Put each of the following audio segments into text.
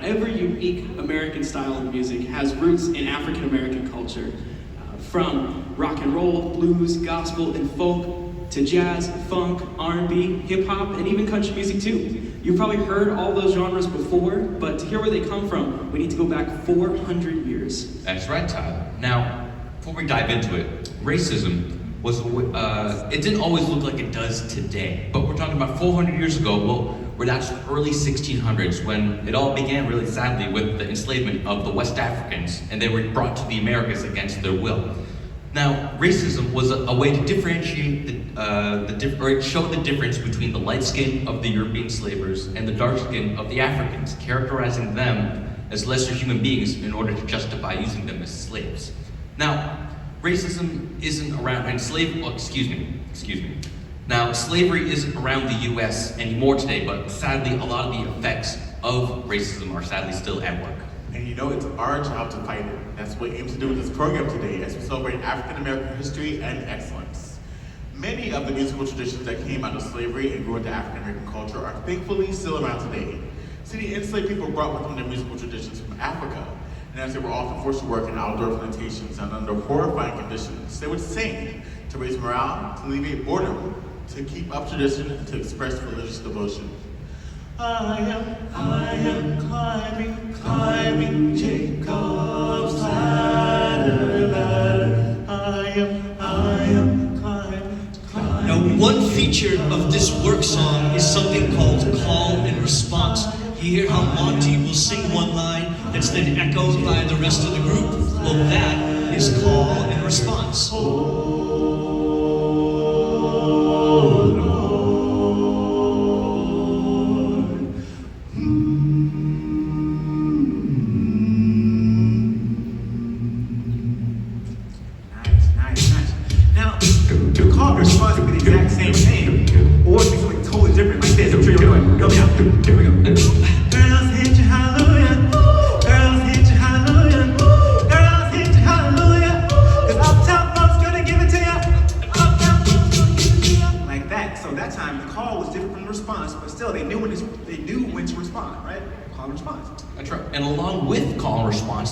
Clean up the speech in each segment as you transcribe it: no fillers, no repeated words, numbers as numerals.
every unique American style of music has roots in African American culture. From rock and roll, blues, gospel, and folk, to jazz, funk, R&B, hip-hop, and even country music too. You've probably heard all those genres before, but to hear where they come from, we need to go back 400 years. That's right, Tyler. Now, before we dive into it, racism was, it didn't always look like it does today, but we're talking about 400 years ago. Well, we're that's the early 1600s when it all began, really sadly, with the enslavement of the West Africans, and they were brought to the Americas against their will. Now, racism was a way to differentiate or show the difference between the light skin of the European slavers and the dark skin of the Africans, characterizing them as lesser human beings in order to justify using them as slaves. Now, racism isn't around, and Now, slavery isn't around the US anymore today, but sadly, a lot of the effects of racism are sadly still at work. And you know, it's our job to fight it. That's what we aim to do with this program today as we celebrate African American history and excellence. Many of the musical traditions that came out of slavery and grew into African American culture are thankfully still around today. See, the enslaved people brought with them their musical traditions from Africa. And as they were often forced to work in outdoor plantations and under horrifying conditions, they would sing to raise morale, to alleviate boredom, to keep up tradition, and to express religious devotion. I am climbing Jacob's ladder. I am climbing. Now, one feature of this work song is something called call and response. You hear how Monty will sing one line that's then echoed by the rest of the group? Well, that is call and response.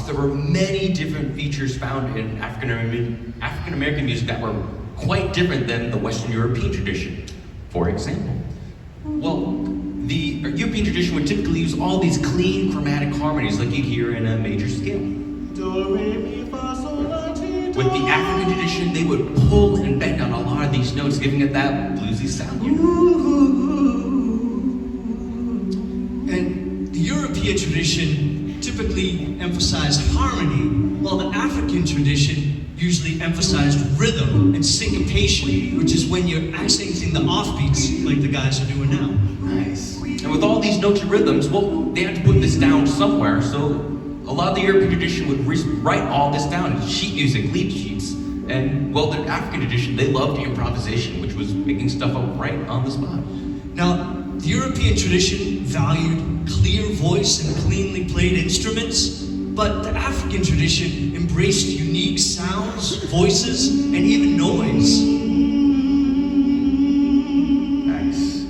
There were many different features found in African American music that were quite different than the Western European tradition. For example, well, the European tradition would typically use all these clean chromatic harmonies like you hear in a major scale. With the African tradition, they would pull and bend on a lot of these notes, giving it that bluesy sound. And the European tradition typically emphasized harmony, while the African tradition usually emphasized rhythm and syncopation, which is when you're accenting the offbeats like the guys are doing now. Nice. And with all these notes and rhythms, well, they had to put this down somewhere, so a lot of the European tradition would write all this down in sheet music, lead sheets. And, well, the African tradition, they loved improvisation, which was making stuff up right on the spot. Now, the European tradition valued clear voice and cleanly played instruments, but the African tradition embraced unique sounds, voices, and even noise. Nice.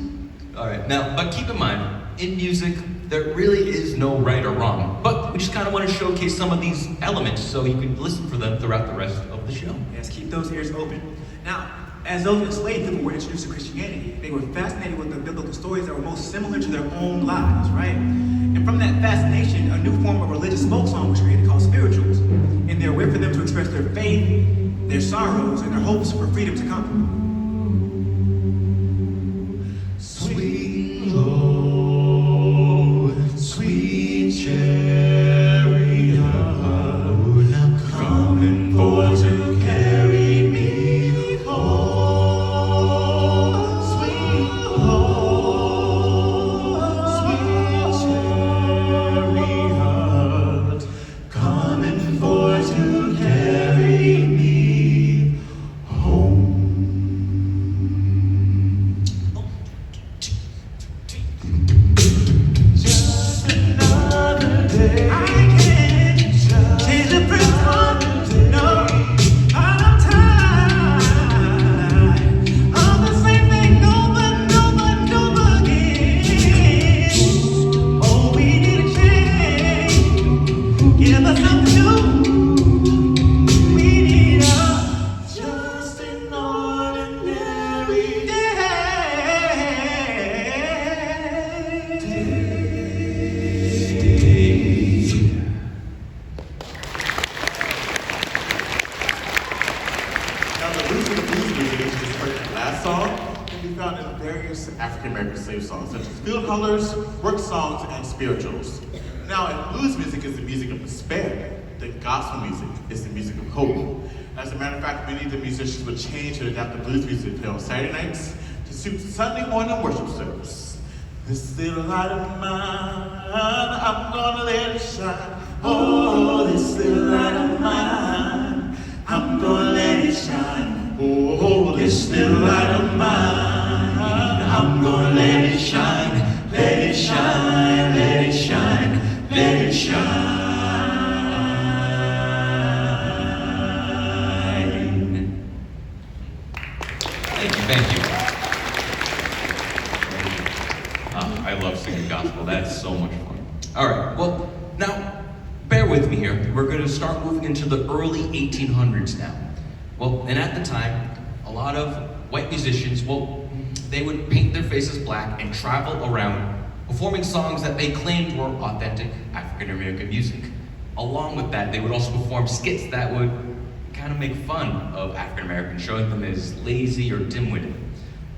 All right, now, but keep in mind, in music, there really is no right or wrong, but we just kind of want to showcase some of these elements so you can listen for them throughout the rest of the show. Yes, keep those ears open. Now, as those enslaved people were introduced to Christianity, they were fascinated with the biblical stories that were most similar to their own lives, right? And from that fascination, a new form of religious folk song was created called spirituals. And they're a way for them to express their faith, their sorrows, and their hopes for freedom to come. Sweet Lord, sweet chariot, coming for to carry me home. Sweet Lord, sweet chariot, coming for to carry me home. colors, work songs, and spirituals. Now, if blues music is the music of despair, then gospel music is the music of hope. As a matter of fact, many of the musicians would change to adapt the blues music played on Saturday nights to suit Sunday morning worship service. This little light of mine, I'm gonna let it shine. Oh, this little light of mine, I'm gonna let it shine. Oh, this little light of mine, I'm gonna let it shine. Let it shine, let it shine, let it shine. Thank you. I love singing gospel. That's so much fun. All right. Well, now, bear with me here. We're going to start moving into the early 1800s now. Well, and at the time, a lot of white musicians, well, they would paint their faces black and travel around performing songs that they claimed were authentic African-American music. Along with that, they would also perform skits that would kind of make fun of African-Americans, showing them as lazy or dim-witted.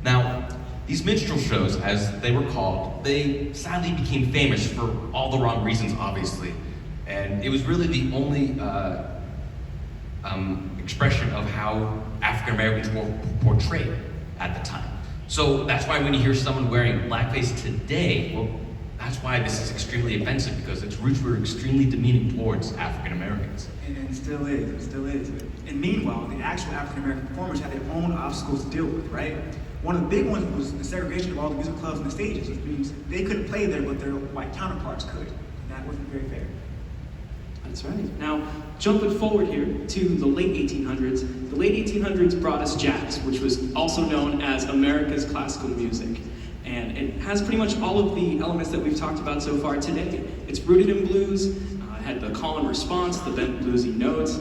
Now, these minstrel shows, as they were called, they sadly became famous for all the wrong reasons, obviously. And it was really the only expression of how African-Americans were portrayed at the time. So that's why when you hear someone wearing blackface today, well, that's why this is extremely offensive, because its roots were extremely demeaning towards African-Americans. And it still is, it still is. And meanwhile, the actual African-American performers had their own obstacles to deal with, right? One of the big ones was the segregation of all the music clubs and the stages, which means they couldn't play there, but their white counterparts could. And that wasn't very fair. That's right. Now, jumping forward here to the late 1800s, the late 1800s brought us jazz, which was also known as America's classical music. And it has pretty much all of the elements that we've talked about so far today. It's rooted in blues, it had the call and response, the bent bluesy notes,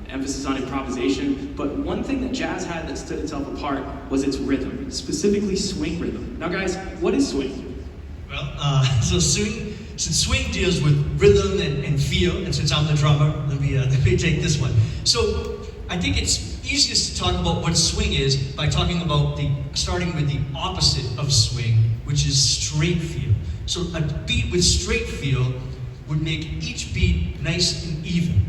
emphasis on improvisation. But one thing that jazz had that stood itself apart was its rhythm, specifically swing rhythm. Now guys, what is swing? Well, since swing deals with rhythm and feel, and since I'm the drummer, let me take this one. So I think it's easiest to talk about what swing is by talking about starting with the opposite of swing, which is straight feel. So a beat with straight feel would make each beat nice and even.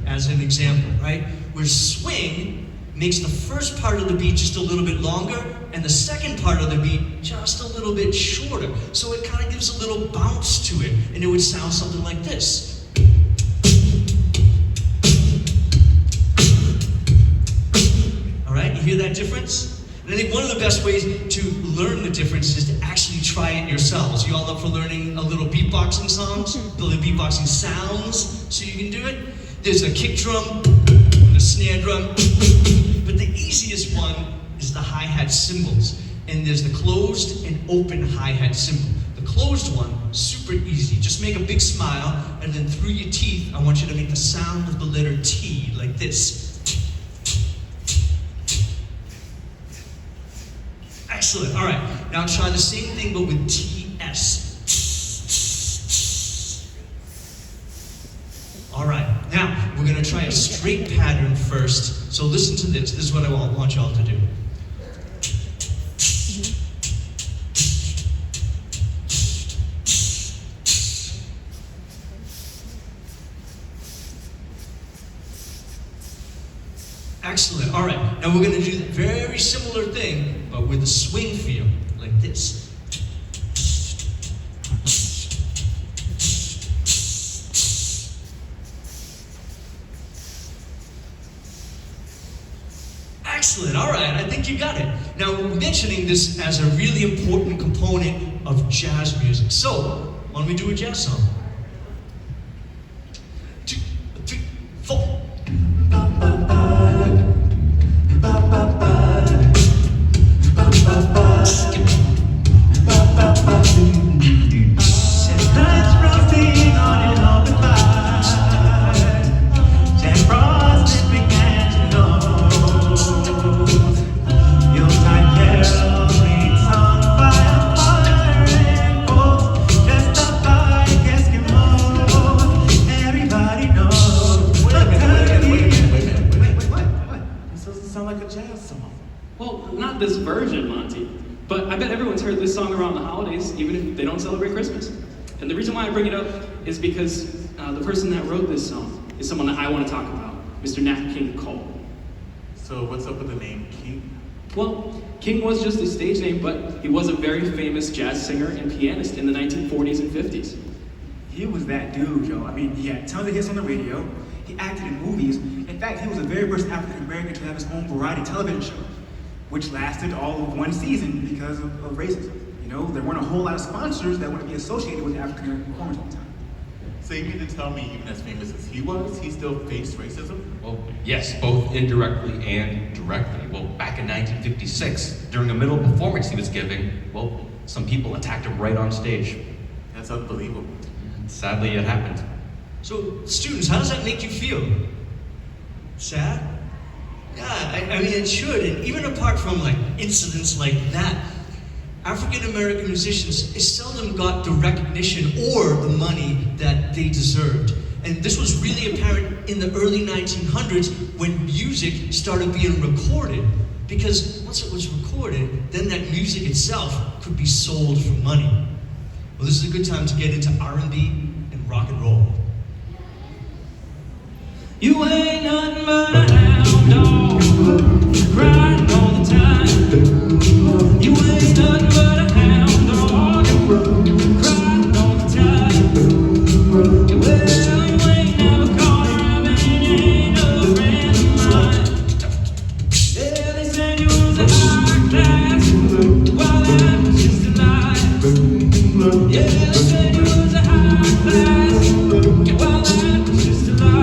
As an example, right? Where swing makes the first part of the beat just a little bit longer and the second part of the beat just a little bit shorter. So it kind of gives a little bounce to it, and it would sound something like this. All right, you hear that difference? And I think one of the best ways to learn the difference is to actually try it yourselves. You all up for learning a little beatboxing songs? Building beatboxing sounds so you can do it? There's a kick drum and a snare drum, but the easiest one is the hi-hat cymbals. And there's the closed and open hi-hat cymbal. The closed one, super easy. Just make a big smile, and then through your teeth, I want you to make the sound of the letter T, like this. Excellent, all right. Now try the same thing, but with TS. All right, now we're gonna try a straight pattern first. So listen to this. This is what I want y'all to do. Excellent, all right. Now we're gonna do the very similar thing, but with a swing feel, like this. Excellent, all right, I think you got it. Now, we're mentioning this as a really important component of jazz music. So, why don't we do a jazz song? 2, 3, 4. Guess But I bet everyone's heard this song around the holidays, even if they don't celebrate Christmas. And the reason why I bring it up is because the person that wrote this song is someone that I want to talk about, Mr. Nat King Cole. So what's up with the name King? Well, King was just his stage name, but he was a very famous jazz singer and pianist in the 1940s and 50s. He was that dude, yo. I mean, he had tons of hits on the radio. He acted in movies. In fact, he was the very first African American to have his own variety television show, which lasted all of one season because of racism. You know, there weren't a whole lot of sponsors that wanted to be associated with African American performers at the time. So you mean to tell me, even as famous as he was, he still faced racism? Well, yes, both indirectly and directly. Well, back in 1956, during a middle performance he was giving, well, some people attacked him right on stage. That's unbelievable. Sadly, it happened. So, students, how does that make you feel? Sad? Yeah, I mean, it should. And even apart from like incidents like that, African American musicians seldom got the recognition or the money that they deserved. And this was really apparent in the early 1900s when music started being recorded. Because once it was recorded, then that music itself could be sold for money. Well, this is a good time to get into R&B and rock and roll. You ain't nothing but a hound dog, crying all the time. You ain't nothing but a hound dog, crying all the time. Well, you ain't never caught a rabbit and you ain't no friend of mine. Yeah, they said you was a high class, well, that was just a lie. Yeah, they said you was a high class, well, that was just a lie.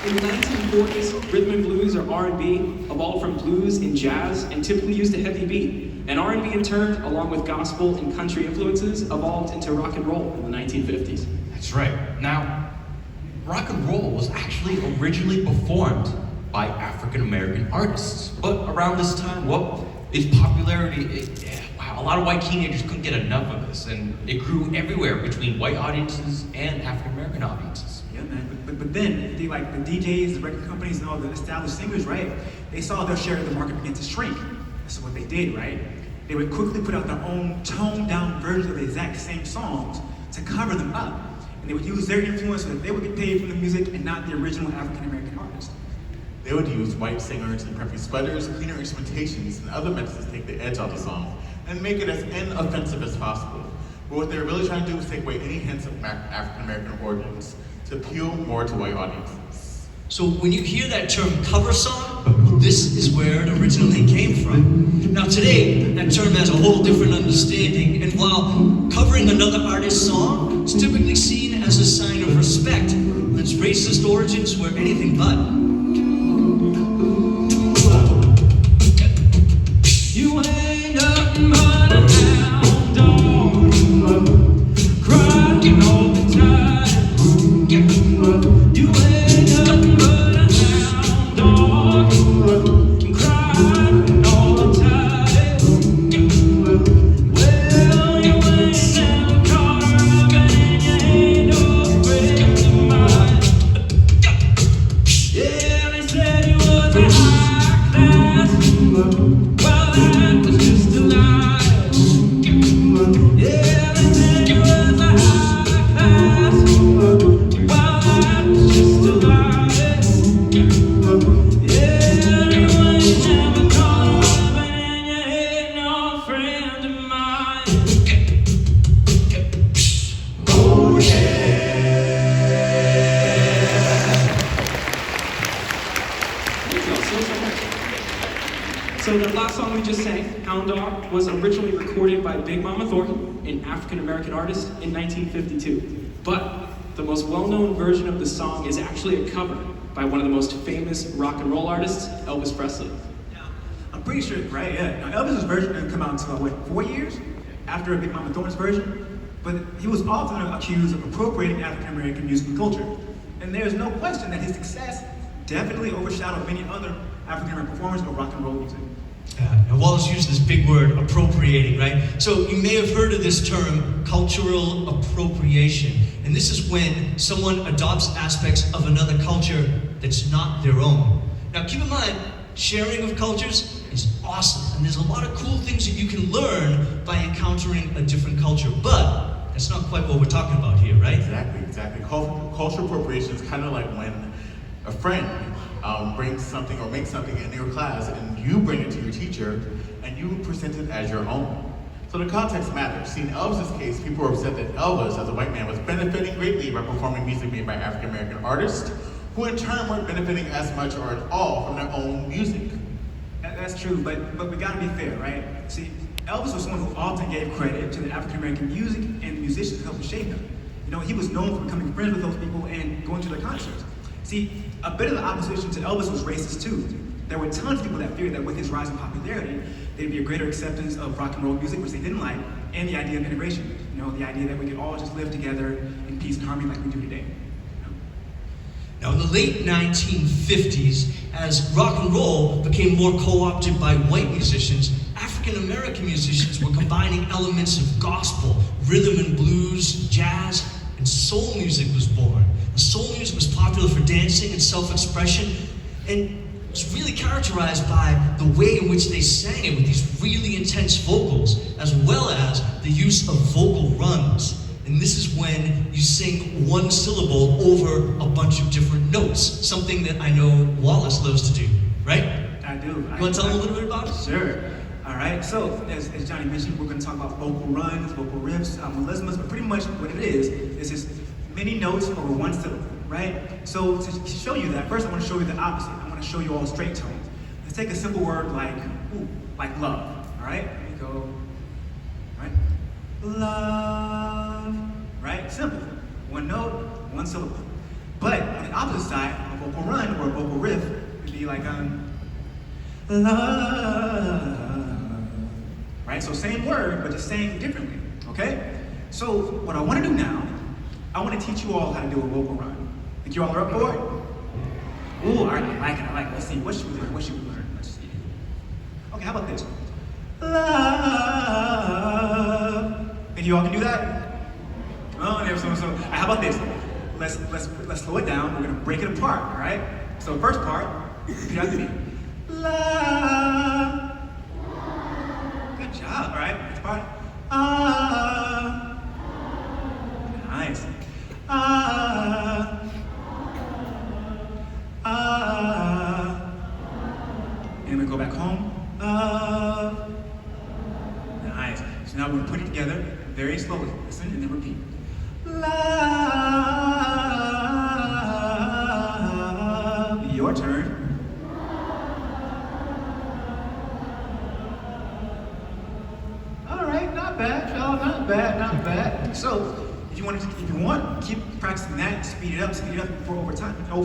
In the 1940s, rhythm and blues or R&B evolved from blues and jazz and typically used a heavy beat. And R&B in turn, along with gospel and country influences, evolved into rock and roll in the 1950s. That's right. Now, rock and roll was actually originally performed by African American artists. But around this time, well, its popularity, a lot of white teenagers couldn't get enough of this, and it grew everywhere between white audiences and African American audiences. Yeah, man. But then, the DJs, the record companies, and all the established singers, right? They saw their share of the market begin to shrink. That's what they did, right? They would quickly put out their own toned-down versions of the exact same songs to cover them up. And they would use their influence so that they would get paid from the music and not the original African American artist. They would use white singers and preppy sweaters, cleaner instrumentations, and other methods to take the edge off the song and make it as inoffensive as possible. But what they were really trying to do was take away any hints of African American origins to appeal more to white audiences. So when you hear that term cover song, well, this is where it originally came from. Now today, that term has a whole different understanding, and while covering another artist's song is typically seen as a sign of respect, its racist origins were anything but. You ain't nothing but a hound dog, crying all the time. You ain't nothing but a hound dog, crying all the time. Well, you ain't never caught a rabbit and you ain't no friend of mine. Yeah, they said you was a high class. Well, that was just a lie. Yeah, they said you was a high class. Well, that was just a lie. Yeah, you ain't never caught a rabbit and you ain't no friend of mine. Oh Thank you all so much. So the last song we just sang, Hound Dog, was originally recorded by Big Mama Thornton, an African-American artist, in 1952. But the most well-known version of the song is actually a cover by one of the most famous rock and roll artists, Elvis Presley. Now, I'm pretty sure, right? Yeah. Now, Elvis's version didn't come out until 4 years after Big Mama Thornton's version. But he was often accused of appropriating African American music and culture. And there's no question that his success definitely overshadowed many other African American performers of rock and roll music. Now Wallace used this big word, appropriating, right? So you may have heard of this term, cultural appropriation. And this is when someone adopts aspects of another culture that's not their own. Now keep in mind, sharing of cultures is awesome. And there's a lot of cool things that you can learn by encountering a different culture. But that's not quite what we're talking about here, right? Exactly. Cultural appropriation is kind of like when a friend brings something or makes something in your class and you bring it to your teacher and you present it as your own. So the context matters. See, in Elvis's case, people were upset that Elvis, as a white man, was benefiting greatly by performing music made by African American artists, who in turn weren't benefiting as much or at all from their own music. That's true, but we gotta be fair, right? See, Elvis was someone who often gave credit to the African American music and musicians who helped shape him. You know, he was known for becoming friends with those people and going to their concerts. See, a bit of the opposition to Elvis was racist too. There were tons of people that feared that with his rising popularity, there'd be a greater acceptance of rock and roll music, which they didn't like, and the idea of integration. You know, the idea that we could all just live together in peace and harmony like we do today. Now, in the late 1950s, as rock and roll became more co-opted by white musicians, African American musicians were combining elements of gospel, rhythm and blues, jazz, and soul music was born. The soul music was popular for dancing and self-expression, and was really characterized by the way in which they sang it with these really intense vocals, as well as the use of vocal runs. And this is when you sing one syllable over a bunch of different notes, something that I know Wallace loves to do, right? I do. You want to tell them a little bit about it? Sure. All right, so as Johnny mentioned, we're going to talk about vocal runs, vocal riffs, melismas, but pretty much what it is just many notes over one syllable, right? So to show you that, first I want to show you the opposite. I want to show you all straight tones. Let's take a simple word like, like love, all right? Here we go, all right? Love, right? Simple. One note, one syllable. But on the opposite side, a vocal run or a vocal riff would be like, love, right? So same word, but just saying differently, okay? So what I want to do now, I want to teach you all how to do a vocal run. Think you all are up for it? Ooh, all right, I like it. Let's see, what should we learn? Let's see. Okay, how about this? Love. Think you all can do that? Oh, there's so. How about this? Let's slow it down. We're gonna break it apart, all right? So first part, repeat after me. Love. Good job, all right? Next part. Nice. And we go back home. Nice. So now we're gonna put it together very slowly. Listen and then repeat. Love. Your turn. All right, not bad, y'all. Not bad. So, if you want, keep practicing that. Speed it up for over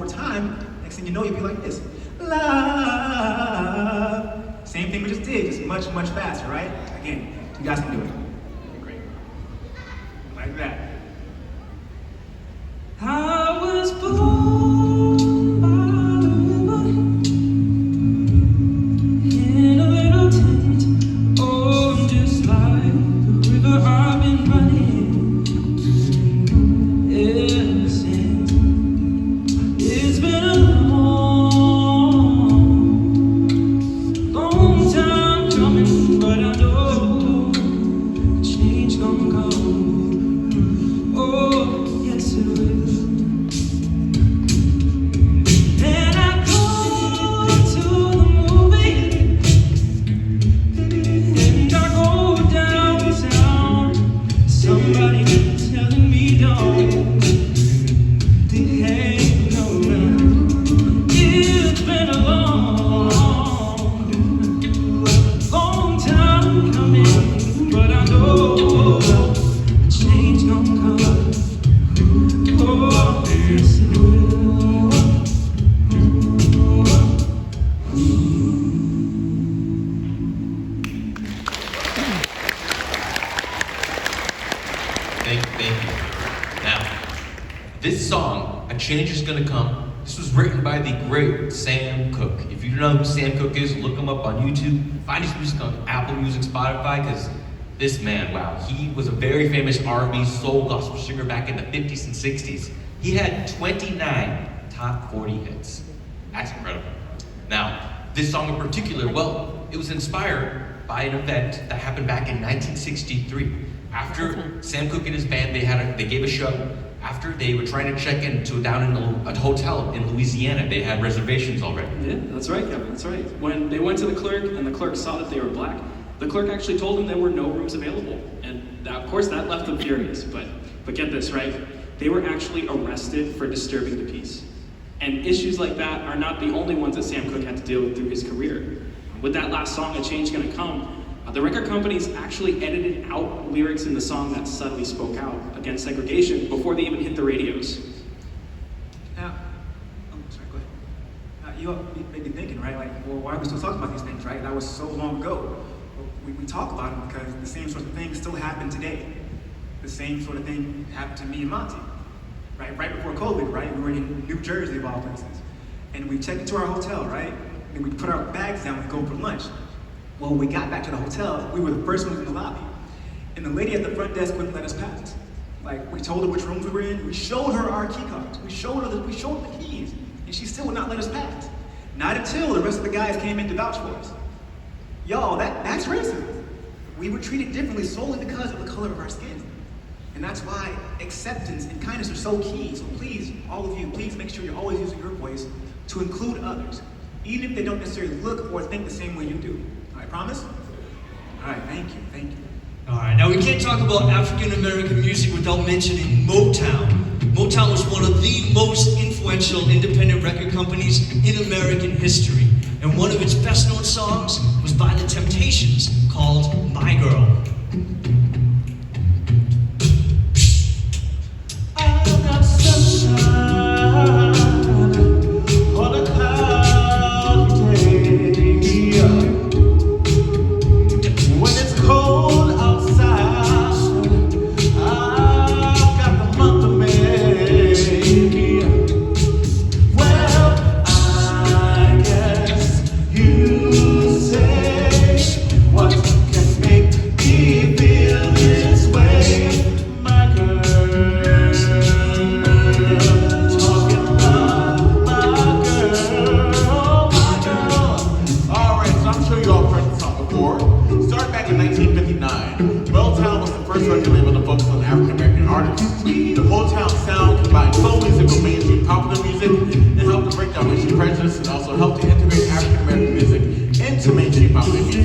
time. Next thing you know, you'll be like this. Love. Same thing we just did, just much faster, right? Again, you guys can do it. Great. Like that. I was born by the river in a little tent. Oh, just like the river I've been running ever since. It's been a long time coming, but I know change gonna come. Oh, yes it will. Then I go to the movie, and I go downtown. Somebody telling me don't hang around. It's been a long time coming, but I know change gonna come. Oh, yes it will. Thank you. Now, this song, A Change Is Gonna Come, This was written by the great Sam Cooke. If you don't know who Sam Cooke is, look him up on YouTube. Find his music on Apple Music, Spotify, because this man, wow, he was a very famous R&B soul gospel singer back in the 50s and 60s. He had 29 top 40 hits. That's incredible. Now, this song in particular, well, it was inspired by an event that happened back in 1963. After Sam Cooke and his band, they gave a show. After they were trying to check into down in a hotel in Louisiana, they had reservations already. Yeah, that's right, Kevin, that's right. When they went to the clerk and the clerk saw that they were black, the clerk actually told them there were no rooms available. And that, of course, that left them furious. But get this, right? They were actually arrested for disturbing the peace. And issues like that are not the only ones that Sam Cooke had to deal with through his career. With that last song, A Change Gonna Come, the record companies actually edited out lyrics in the song that subtly spoke out against segregation before they even hit the radios. Now, sorry, go ahead. You may be thinking, right, like, well, why are we still talking about these things, right? That was so long ago. Well, we talk about them because the same sort of things still happen today. The same sort of thing happened to me and Monty, right? Right before COVID, right? We were in New Jersey, of all places. And we checked into our hotel, right? And we put our bags down and go for lunch. Well, when we got back to the hotel, we were the first ones in the lobby. And the lady at the front desk wouldn't let us pass. Like, we told her which rooms we were in, we showed her our key cards, we showed her the keys, and she still would not let us pass. Not until the rest of the guys came in to vouch for us. Y'all, that's racism. We were treated differently solely because of the color of our skin. And that's why acceptance and kindness are so key. So please, all of you, please make sure you're always using your voice to include others, even if they don't necessarily look or think the same way you do. All right, promise? All right, thank you. All right, now we can't talk about African American music without mentioning Motown. Motown was one of the most influential independent record companies in American history. And one of its best known songs was by The Temptations called My Girl. I've got sunshine on a cloudy day. When it's cold outside, I've got the month of May. Well, I guess you say what can make me feel this way, my girl. Talking about my girl, my girl. Alright, so I'm sure you all heard the song before. Started back in 1959, Motown was the first record label to focus on African American artists. The Motown sound combined soul music with mainstream popular music and helped to break down racial prejudice and also helped to integrate African American music into mainstream popular music.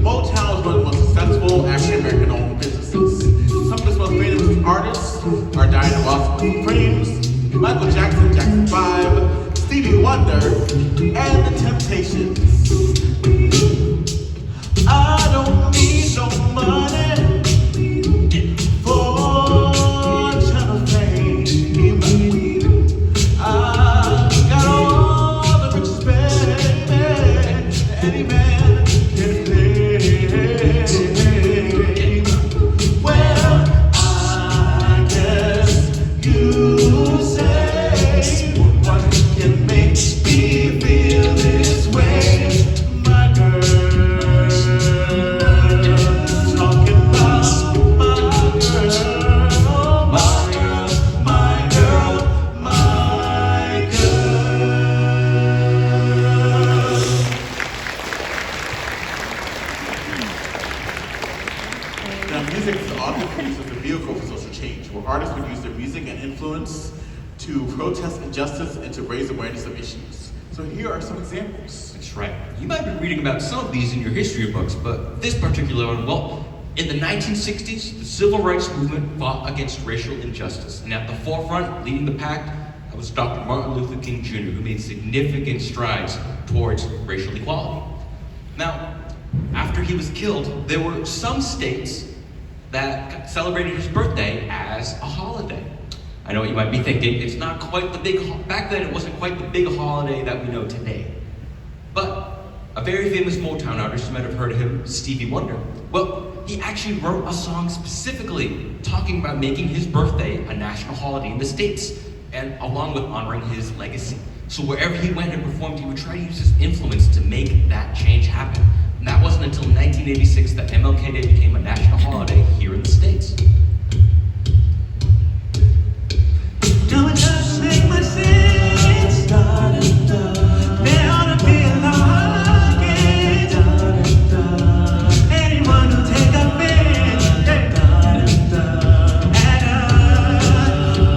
Motown was one of the most successful African American owned businesses. Some of its most famous artists are Diana Ross and Supremes, Michael Jackson, Jackson 5, Stevie Wonder, and The Temptations. I don't need no money for channel fame. I got all the riches, baby, any man can claim. Well, I guess you say what can make me feel this way, my girl. Talking about my girl, my girl, my girl, my girl. Now, music is often used as a vehicle for social change, where artists would use their music and influence to protest injustice and to raise awareness of issues. So here are some examples. That's right. You might be reading about some of these in your history books, but this particular one, well, in the 1960s, the civil rights movement fought against racial injustice. And at the forefront, leading the pack, that was Dr. Martin Luther King Jr., who made significant strides towards racial equality. Now, after he was killed, there were some states that celebrated his birthday as a holiday. I know what you might be thinking, it's not quite the big, back then it wasn't quite the big holiday that we know today. But a very famous Motown artist, you might have heard of him, Stevie Wonder. Well, he actually wrote a song specifically talking about making his birthday a national holiday in the States. and along with honoring his legacy. So wherever he went and performed, he would try to use his influence to make that change happen. And that wasn't until 1986 that MLK Day became a national holiday here in the States. No, it doesn't make much sense. There ought to be a law against anyone who take offense at us.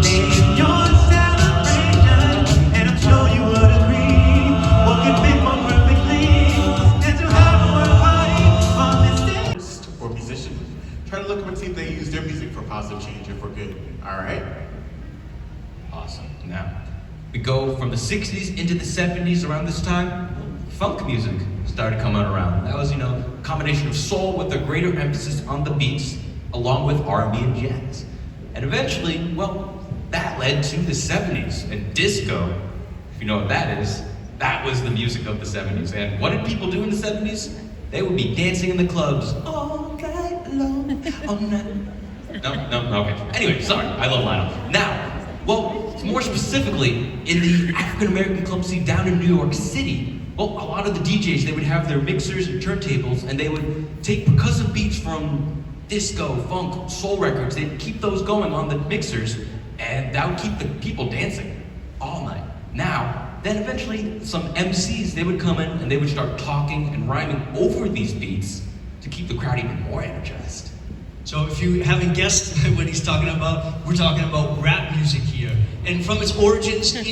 Name your celebration, and I'm sure you would agree. What could be more perfectly than to have a work party on this day? Or musician. Try to look up and see if they use their music for positive change and for good. All right? Awesome. Now, we go from the 60s into the 70s. Around this time, funk music started coming around. That was, a combination of soul with a greater emphasis on the beats, along with R&B and jazz. And eventually, well, that led to the 70s. And disco, if you know what that is, that was the music of the 70s. And what did people do in the 70s? They would be dancing in the clubs all night long, all night. No, okay. Anyway, sorry, I love Lionel. Now, well, more specifically, in the African American club scene down in New York City, well, a lot of the DJs, they would have their mixers and turntables, and they would take percussive beats from disco, funk, soul records. They'd keep those going on the mixers, and that would keep the people dancing all night. Now, then eventually, some MCs, they would come in and they would start talking and rhyming over these beats to keep the crowd even more energized. So if you haven't guessed what he's talking about, we're talking about rap music here. And from its origins in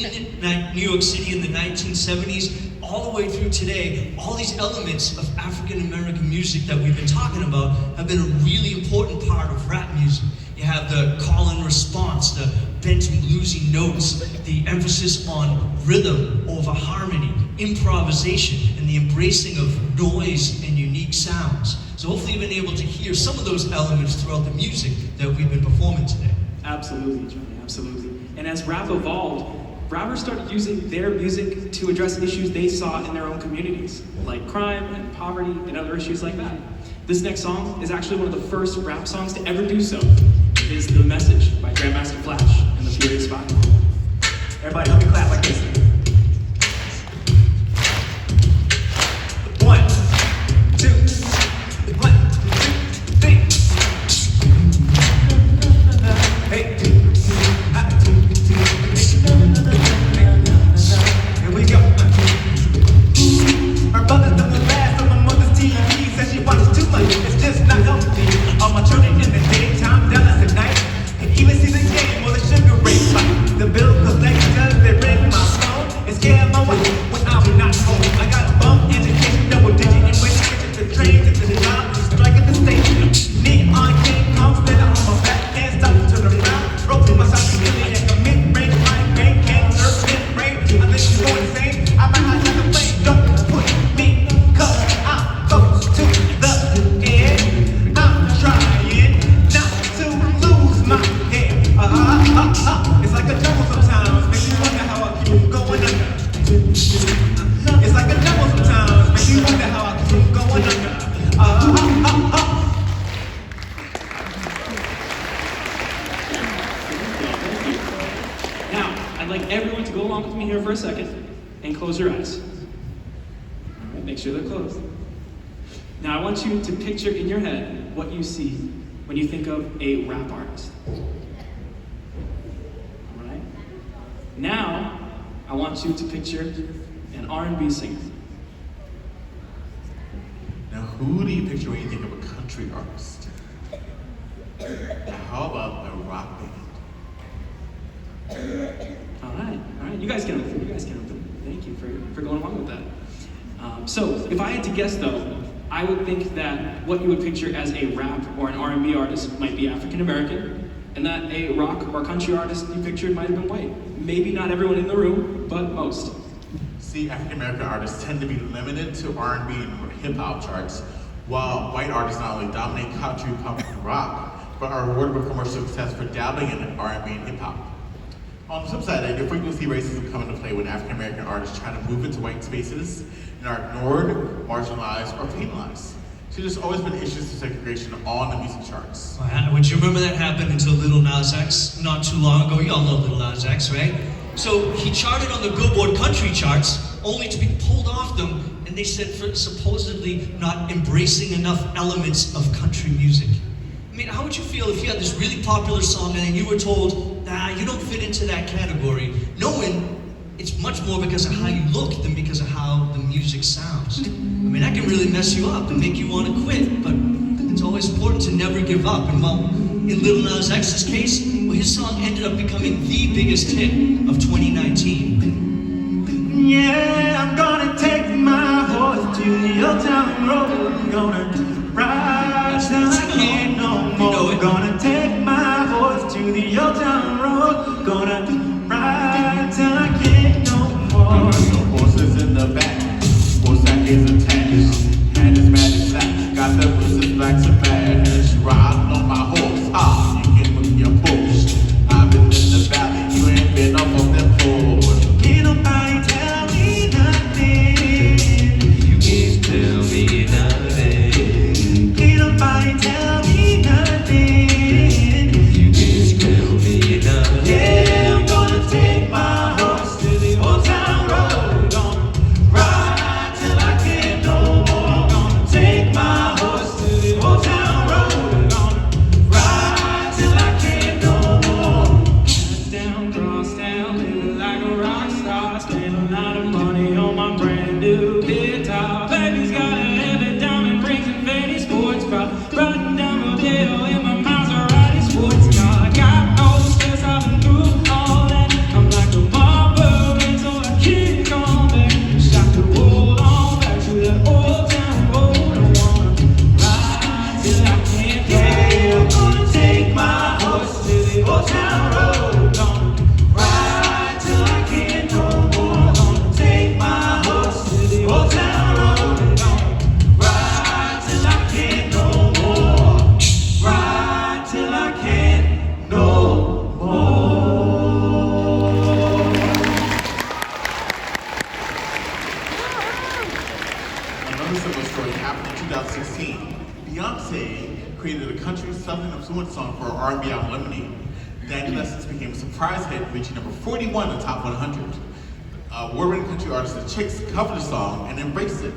New York City in the 1970s, all the way through today, all these elements of African American music that we've been talking about have been a really important part of rap music. You have the call and response, the bent and bluesy notes, the emphasis on rhythm over harmony, improvisation, and the embracing of noise and unique sounds. So hopefully you've been able to hear some of those elements throughout the music that we've been performing today. Absolutely, Johnny, absolutely. And as rap evolved, rappers started using their music to address issues they saw in their own communities, like crime and poverty and other issues like that. This next song is actually one of the first rap songs to ever do so. It is The Message by Grandmaster Flash and the Furious Five. Everybody help me clap like this. 1, 2, 1, 2, 3. Hey, here we go. Her brother's done the last on my mother's TV. Says she watches too much, it's just not healthy. All my children in the daytime, Dallas at night. And even see the game or the sugar rate spike. The bill collectors, they ring my phone and scare my wife when I'm not home. I got a bum education, double digit in wages, the train to the job, strike at the station. Neon king comes, then I'm on my back, can't stop to the ground. Rope in my socks, really like a mid-range, flying brain, can't surf mid-range. I think you go insane, I might not have a plane. Don't push me, cause I'm close to the edge. I'm trying not to lose my head. It's like a jungle sometimes, makes you wonder how I keep going under. It's like a jungle sometimes, makes you wonder how I keep going under. Now, I'd like everyone to go along with me here for a second and close your eyes. All right, make sure they're closed. Now, I want you to picture in your head what you see when you think of a rap artist. All right? Now, I want you to picture an R&B singer. Now, who do you picture when you think of a country artist? Now, how about a rock band? All right. You guys get them. Thank you for going along with that. So, if I had to guess though, I would think that what you would picture as a rap or an R&B artist might be African American, and that a rock or country artist you pictured might have been white. Maybe not everyone in the room, but most. See, African American artists tend to be limited to R&B and hip hop charts, while white artists not only dominate country, pop, and rock, but are rewarded with commercial success for dabbling in R&B and hip hop. On the flip side, you frequently see racism come into play when African American artists try to move into white spaces and are ignored, marginalized, or penalized. So there's always been issues of segregation on the music charts. Would you remember that happened until Little Nas X not too long ago? Y'all know Little Nas X, right? So he charted on the Billboard country charts only to be pulled off them, and they said for supposedly not embracing enough elements of country music. I mean, how would you feel if you had this really popular song and then you were told, nah, you don't fit into that category, knowing it's much more because of how you look than because of how the music sounds? I mean, that can really mess you up and make you want to quit, but it's always important to never give up. And well, in Lil Nas X's case, well, his song ended up becoming the biggest hit of 2019. Yeah, I'm gonna take my horse to the old town road. I'm gonna ride till I can't no more. I'm gonna take my horse to the old town road. Gonna ride till I can't no more. No horses in the back, horse sack is attached. Hand is mad as black, got the bruises black to match. Riding on my horse, ha, you get with your bush. I've been in the valley, you ain't been up on them floors. Can't nobody tell me nothing. You can't tell me nothing. Can't nobody tell me nothing. You can't tell me nothing. Yeah, I'm gonna take my horse to the old town road. Gonna ride till I can't no more. Gonna take my horse to the old town road. Gonna ride till I can't no more. Down, cross town, living like a rock star. Spend a lot of money on my brand new guitar. Baby's got a heavy diamond rings and fancy sports car. Riding down Rodeo in my Maserati sports car. Got no stress, I've been through all that. I'm like a barber, so I keep on back. Got to hold on back to that old town road. I wanna ride till I can't go. Yeah, I'm gonna take my horse to the old town road. Gonna ride till I can't no more. Gonna take my horse to the old town road. Gonna ride till I can't no more. Ride till I can't no more. Another similar story happened in 2016. Beyonce created a country southern influence song for her R&B album Lemonade. Danny Lessons became a surprise hit, reaching number 41 in the top 100. Award-winning country artist The Chicks covered the song and embraced it.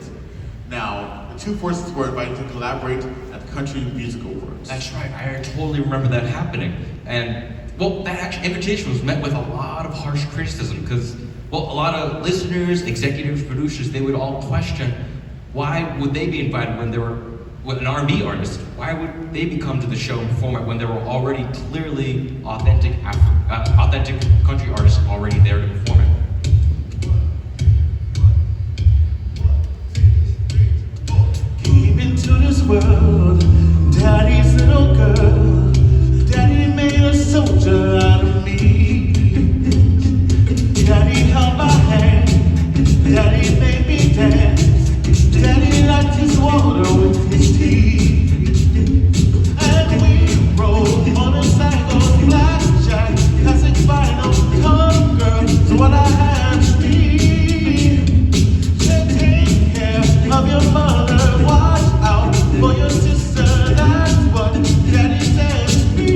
Now, the two forces were invited to collaborate at the Country Music Awards. That's right, I totally remember that happening. And, well, that actual invitation was met with a lot of harsh criticism because, well, a lot of listeners, executives, producers, they would all question why would they be invited when they were an R&B artist? Why would they be come to the show and perform it when there were already clearly authentic country artists already there to perform it? Came into this world, daddy's little girl. Daddy made a soldier out of me. Daddy held my hand, daddy made me dance. Daddy liked his water with his teeth. And we rode motorcycles, blackjack, classic vinyl. Come girl, so what I have to be. Take care of your mother, watch out for your sister. That's what daddy said to me.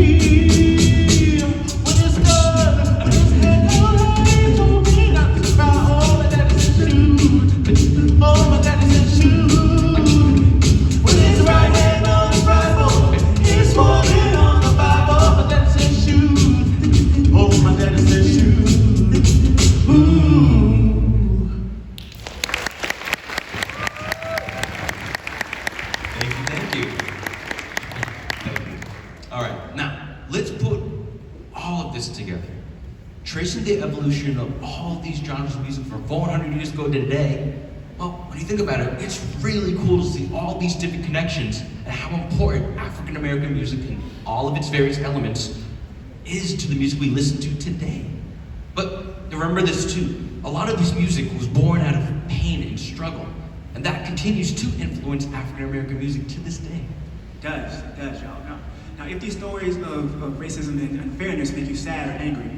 When it's done, when his head held high, told me not to cry. Oh, my daddy said shoot. Oh, my daddy said shoot. With his right hand on the Bible, he's sworn on the Bible. My daddy said shoot. Oh, my daddy said shoot. Ooh. Thank you. All right, now let's put all of this together. Tracing the evolution of all of these genres of music from 400 years ago to today, well, when you think about it, it's really cool to see all these different connections and how important African American music and all of its various elements is to the music we listen to today. But remember this too, a lot of this music was born out of pain and struggle, and that continues to influence African American music to this day. It does, y'all. Now, if these stories of racism and unfairness make you sad or angry,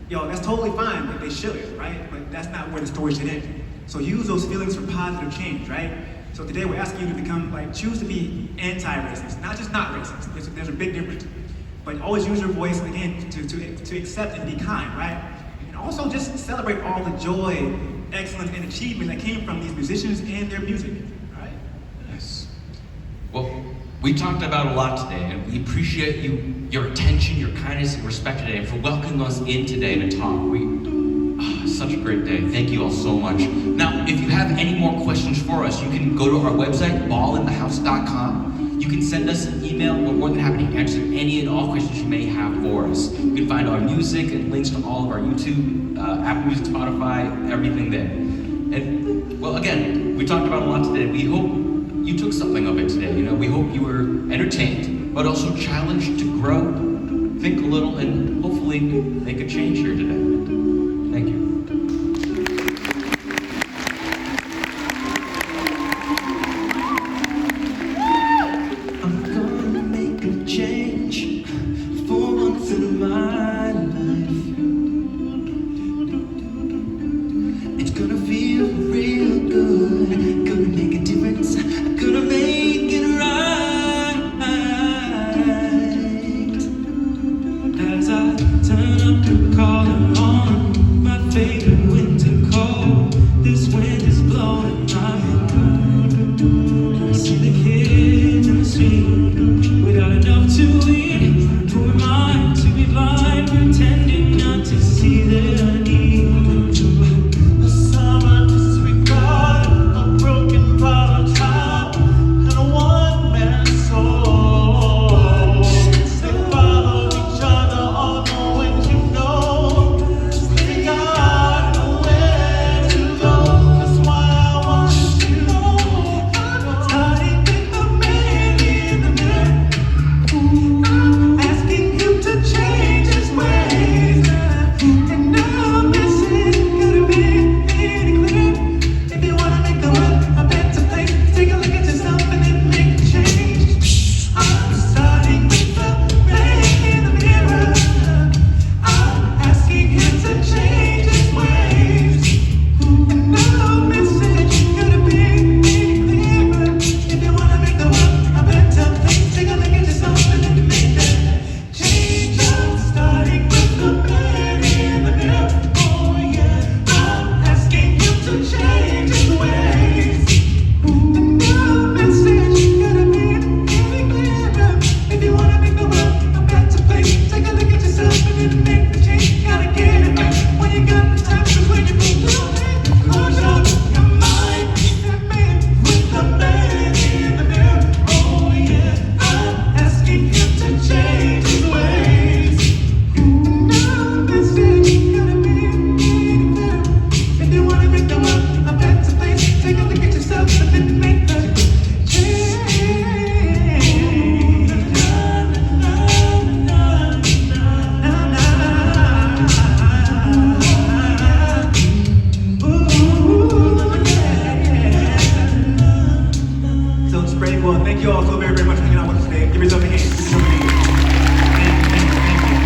yo, that's totally fine, but they should, right? But that's not where the story should end. So use those feelings for positive change, right? So today we're asking you to become, choose to be anti-racist, not just not racist. There's a big difference. But always use your voice, again, to accept and be kind, right? And also just celebrate all the joy, excellence, and achievement that came from these musicians and their music, right? Yes. Well, we talked about a lot today, and we appreciate your attention, your kindness, and respect today, and for welcoming us in today to talk. Such a great day. Thank you all so much. Now, if you have any more questions for us, you can go to our website, ballinthehouse.com. You can send us an email. We're more than happy to answer any and all questions you may have for us. You can find our music and links to all of our YouTube, Apple Music, Spotify, everything there. And, well, again, we talked about a lot today. We hope you took something of it today. We hope you were entertained, but also challenged to grow, think a little, and hopefully make a change here today. Thank you. I'm gonna make a change for once in my life. It's gonna feel real good. Gonna make a difference. Gonna make it right. As I turn up the collar on my favorite winter coat, this wind is blowing my head. I see the kids in the street without enough to eat. Who am I to be blind, pretending not to see their needs? A summer disregard, a broken bottle top, and a one-man soul. They follow each other all the ways you know. They got nowhere to go. That's why I want you to know I'm tired with the man in the mirror. I'm asking him to change his ways, and now this is gonna be any clearer. If you wanna make the world a better place, take a look at yourself and then make a change. I'm starting with the man in the mirror. I'm asking him to change his ways, and now this is gonna be any clearer. If you wanna make the world a better place, take a look at yourself and then make that change. I'm starting with the man in the mirror. Oh yeah, I'm asking him to change his ways, and now this is gonna be any clearer. If you wanna make the world a better place, take a look at yourself and then make the change. Gotta get it right when you got the time, 'cause when you move your head, close your mind and man with the man in the mirror. Oh yeah, I'm asking him to change his ways, and now this is gonna be any clearer. If you wanna make the world a better place, take a look at yourself and then make the change. So, Sprague, well, thank you all so very, very much for hanging out with us today. Give yourself a hand. Give yourself a hand. Thank you.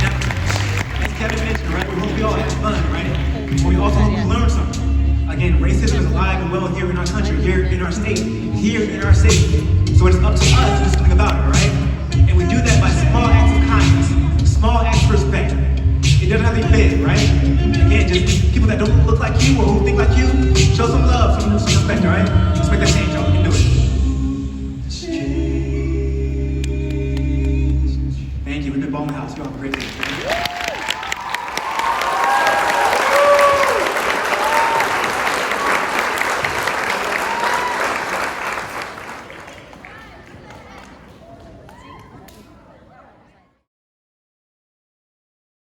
Now, as Kevin mentioned, right, we hope we all had fun, right? But we also hope we learned something. Again, racism is alive and well here in our country, here in our state, here in our city. So it's up to us to do something about it, right? And we do that by small acts of kindness, small acts of respect. It doesn't have to be big, right? Again, just people that don't look like you or who think like you, show some love, some respect, all right? Respect that hand.